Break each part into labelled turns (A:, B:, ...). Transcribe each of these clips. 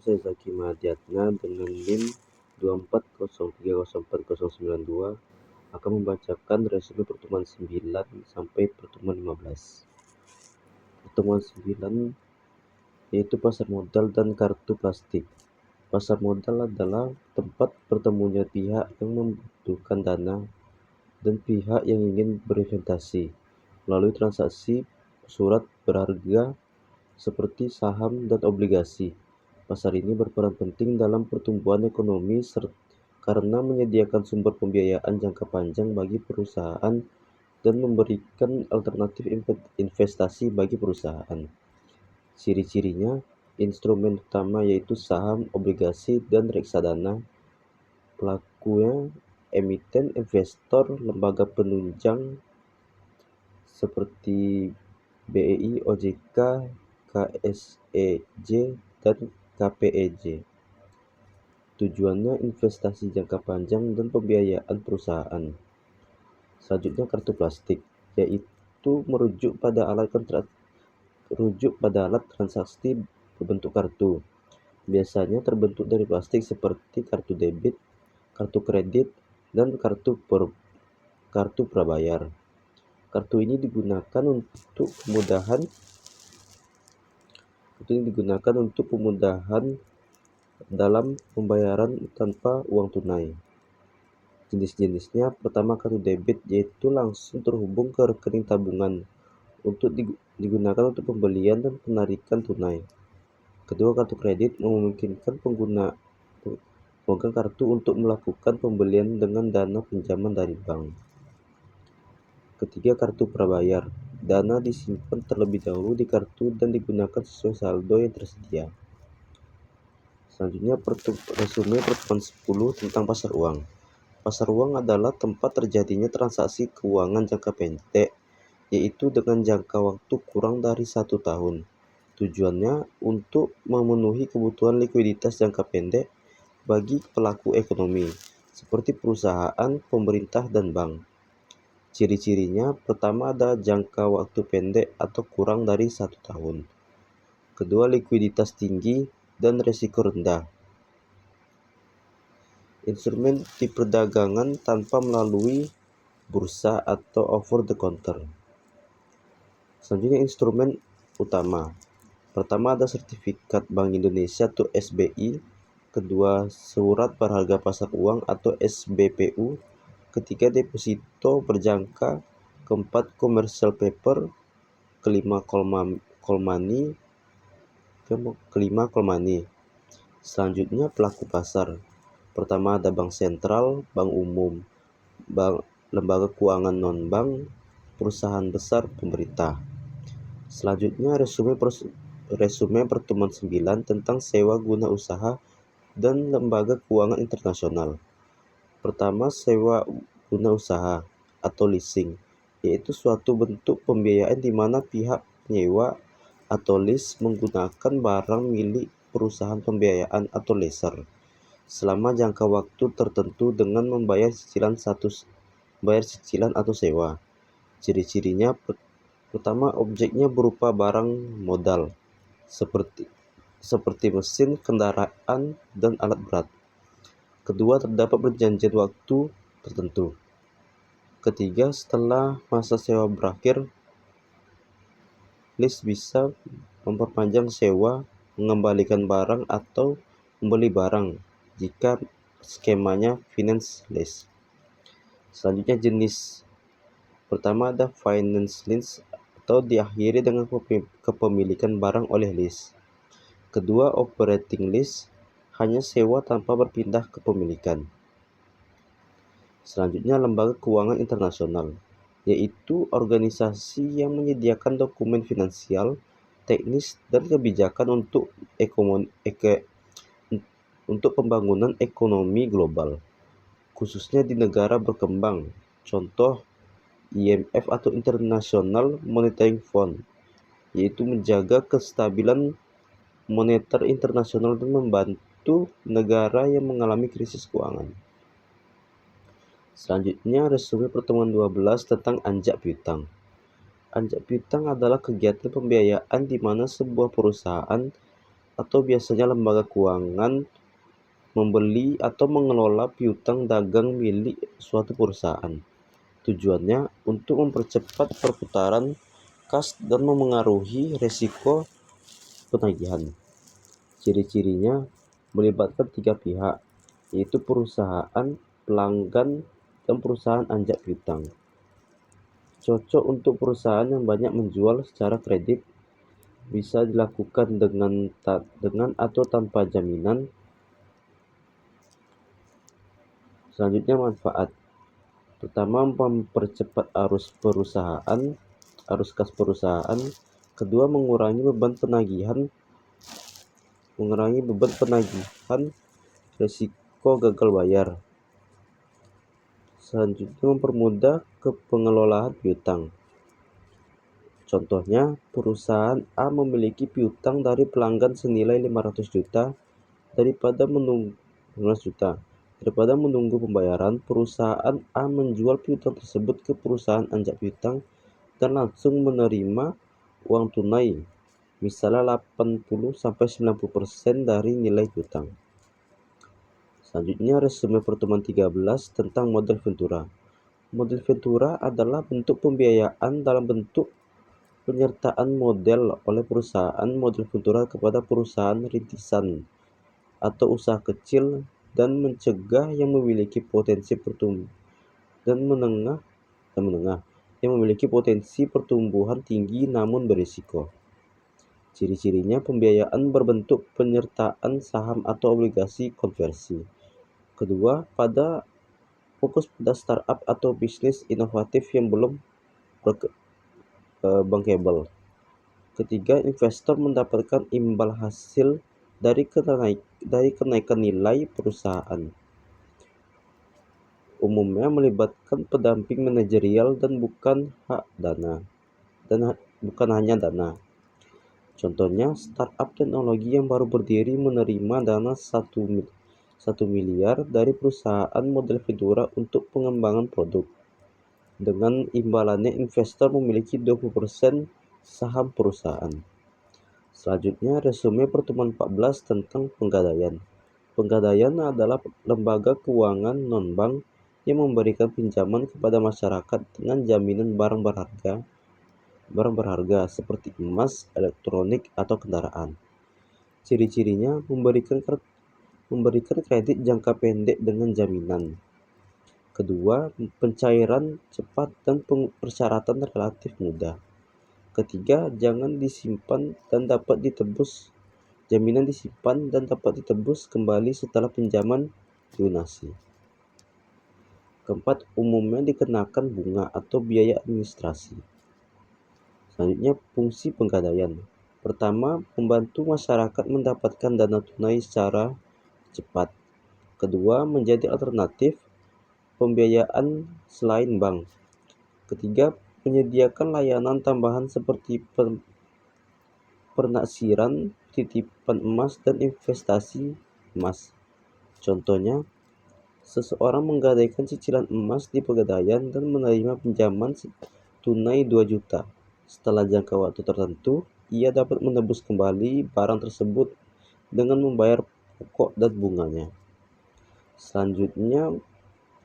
A: Saya Zaki Madiatna dengan NIM 2403040092 akan membacakan resume pertemuan 9 sampai pertemuan 15. Pertemuan 9 yaitu pasar modal dan kartu plastik. Pasar modal adalah tempat bertemunya pihak yang membutuhkan dana dan pihak yang ingin berinvestasi melalui transaksi surat berharga seperti saham dan obligasi. Pasar ini berperan penting dalam pertumbuhan ekonomi karena menyediakan sumber pembiayaan jangka panjang bagi perusahaan dan memberikan alternatif investasi bagi perusahaan. Ciri-cirinya, instrumen utama yaitu saham, obligasi, dan reksadana. Pelakunya emiten, investor, lembaga penunjang seperti BEI, OJK, KSEJ, dan KPEJ. Tujuannya investasi jangka panjang dan pembiayaan perusahaan. Selanjutnya kartu plastik, yaitu merujuk pada alat transaksi berbentuk kartu. Biasanya terbentuk dari plastik seperti kartu debit, kartu kredit, dan kartu prabayar. Kartu ini digunakan untuk kemudahan dalam pembayaran tanpa uang tunai. Jenis-jenisnya, pertama kartu debit, yaitu langsung terhubung ke rekening tabungan untuk digunakan untuk pembelian dan penarikan tunai. Kedua, kartu kredit memungkinkan pengguna memegang kartu untuk melakukan pembelian dengan dana pinjaman dari bank. Ketiga, kartu prabayar. Dana disimpan terlebih dahulu di kartu dan digunakan sesuai saldo yang tersedia. Selanjutnya, resume pertemuan 10 tentang pasar uang. Pasar uang adalah tempat terjadinya transaksi keuangan jangka pendek, yaitu dengan jangka waktu kurang dari 1 tahun. Tujuannya untuk memenuhi kebutuhan likuiditas jangka pendek bagi pelaku ekonomi, seperti perusahaan, pemerintah, dan bank. Ciri-cirinya, pertama ada jangka waktu pendek atau kurang dari 1 tahun. Kedua, likuiditas tinggi dan risiko rendah. Instrumen diperdagangkan tanpa melalui bursa atau over the counter. Selanjutnya instrumen utama. Pertama ada sertifikat Bank Indonesia atau SBI. Kedua, surat berharga pasar uang atau SBPU. Ketiga, deposito berjangka. Keempat, commercial paper. Kelima, call money. Selanjutnya, pelaku pasar. Pertama ada bank sentral, bank umum, lembaga keuangan non-bank, perusahaan besar, pemerintah. Selanjutnya resume pertemuan 9 tentang sewa guna usaha dan lembaga keuangan internasional. Pertama, sewa guna usaha atau leasing, yaitu suatu bentuk pembiayaan di mana pihak penyewa atau lease menggunakan barang milik perusahaan pembiayaan atau lesser selama jangka waktu tertentu dengan membayar cicilan atau sewa. Ciri-cirinya, pertama, objeknya berupa barang modal seperti mesin, kendaraan, dan alat berat. Kedua, terdapat perjanjian waktu tertentu. Ketiga, setelah masa sewa berakhir, lease bisa memperpanjang sewa, mengembalikan barang, atau membeli barang jika skemanya finance lease. Selanjutnya jenis. Pertama ada finance lease atau diakhiri dengan kepemilikan barang oleh lease. Kedua, operating lease, hanya sewa tanpa berpindah kepemilikan. Selanjutnya lembaga keuangan internasional, yaitu organisasi yang menyediakan dokumen finansial, teknis, dan kebijakan untuk pembangunan ekonomi global, khususnya di negara berkembang. Contoh IMF atau International Monetary Fund, yaitu menjaga kestabilan moneter internasional dan membantu negara yang mengalami krisis keuangan. Selanjutnya resume pertemuan 12 tentang anjak piutang. Anjak piutang adalah kegiatan pembiayaan di mana sebuah perusahaan atau biasanya lembaga keuangan membeli atau mengelola piutang dagang milik suatu perusahaan. Tujuannya untuk mempercepat perputaran kas dan memengaruhi resiko penagihan. Ciri-cirinya melibatkan 3 pihak, yaitu perusahaan, pelanggan, dan perusahaan anjak piutang. Cocok untuk perusahaan yang banyak menjual secara kredit, bisa dilakukan dengan atau tanpa jaminan. Selanjutnya manfaat. Pertama, mempercepat arus kas perusahaan. Kedua, mengurangi beban penagihan, risiko gagal bayar. Selanjutnya, mempermudah pengelolaan piutang. Contohnya, perusahaan A memiliki piutang dari pelanggan senilai 500 juta. Daripada menunggu pembayaran, perusahaan A menjual piutang tersebut ke perusahaan anjak piutang dan langsung menerima uang tunai, misalnya 80-90% dari nilai piutang. Selanjutnya, resume pertemuan 13 tentang model Ventura. Model Ventura adalah bentuk pembiayaan dalam bentuk penyertaan modal oleh perusahaan model Ventura kepada perusahaan rintisan atau usaha kecil dan mencegah yang memiliki potensi yang memiliki potensi pertumbuhan tinggi namun berisiko. Ciri-cirinya pembiayaan berbentuk penyertaan saham atau obligasi konversi. Kedua, fokus pada startup atau bisnis inovatif yang belum bankable. Ketiga, investor mendapatkan imbal hasil dari kenaikan nilai perusahaan. Umumnya melibatkan pendamping manajerial dan bukan hanya dana. Contohnya, startup teknologi yang baru berdiri menerima dana 1 miliar dari perusahaan model Ventura untuk pengembangan produk. Dengan imbalannya, investor memiliki 20% saham perusahaan. Selanjutnya, resume pertemuan 14 tentang Pegadaian. Pegadaian adalah lembaga keuangan non-bank yang memberikan pinjaman kepada masyarakat dengan jaminan barang berharga seperti emas, elektronik, atau kendaraan. Ciri-cirinya memberikan kredit jangka pendek dengan jaminan. Kedua, pencairan cepat dan persyaratan relatif mudah. Ketiga, jaminan disimpan dan dapat ditebus kembali setelah pinjaman dilunasi. Keempat, umumnya dikenakan bunga atau biaya administrasi. Selanjutnya, fungsi Pegadaian. Pertama, membantu masyarakat mendapatkan dana tunai secara cepat. Kedua, menjadi alternatif pembiayaan selain bank. Ketiga, menyediakan layanan tambahan seperti penaksiran, titipan emas, dan investasi emas. Contohnya, seseorang menggadaikan cicilan emas di Pegadaian dan menerima pinjaman tunai 2 juta. Setelah jangka waktu tertentu, ia dapat menebus kembali barang tersebut dengan membayar pokok dan bunganya. Selanjutnya,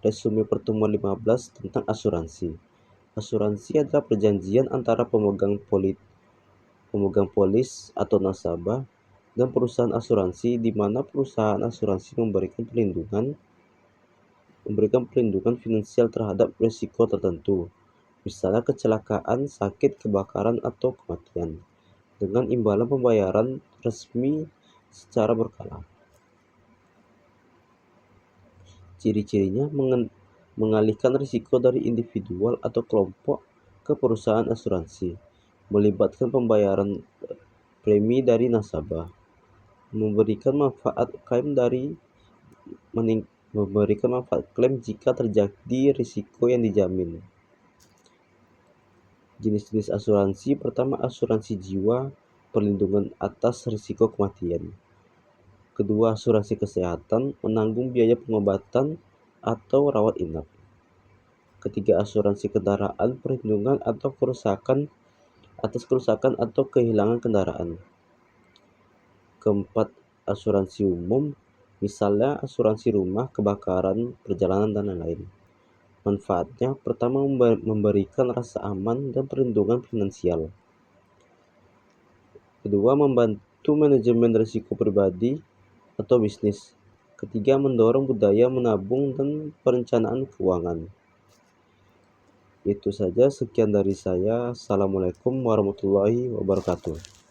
A: resume pertemuan 15 tentang asuransi. Asuransi adalah perjanjian antara pemegang polis atau nasabah dan perusahaan asuransi, di mana perusahaan asuransi memberikan perlindungan finansial terhadap risiko tertentu, misalnya kecelakaan, sakit, kebakaran, atau kematian, dengan imbalan pembayaran resmi secara berkala. Ciri-cirinya mengalihkan risiko dari individual atau kelompok ke perusahaan asuransi, melibatkan pembayaran premi dari nasabah, memberikan manfaat klaim jika terjadi risiko yang dijamin. Jenis-jenis asuransi. Pertama, asuransi jiwa, perlindungan atas risiko kematian. Kedua, asuransi kesehatan, menanggung biaya pengobatan atau rawat inap. Ketiga, asuransi kendaraan, perlindungan atas kerusakan atau kehilangan kendaraan. keempat, asuransi umum, misalnya asuransi rumah, kebakaran, perjalanan, dan lain-lain. Manfaatnya, pertama, memberikan rasa aman dan perlindungan finansial. Kedua, membantu manajemen risiko pribadi atau bisnis. Ketiga, mendorong budaya menabung dan perencanaan keuangan. Itu saja, sekian dari saya. Assalamualaikum warahmatullahi wabarakatuh.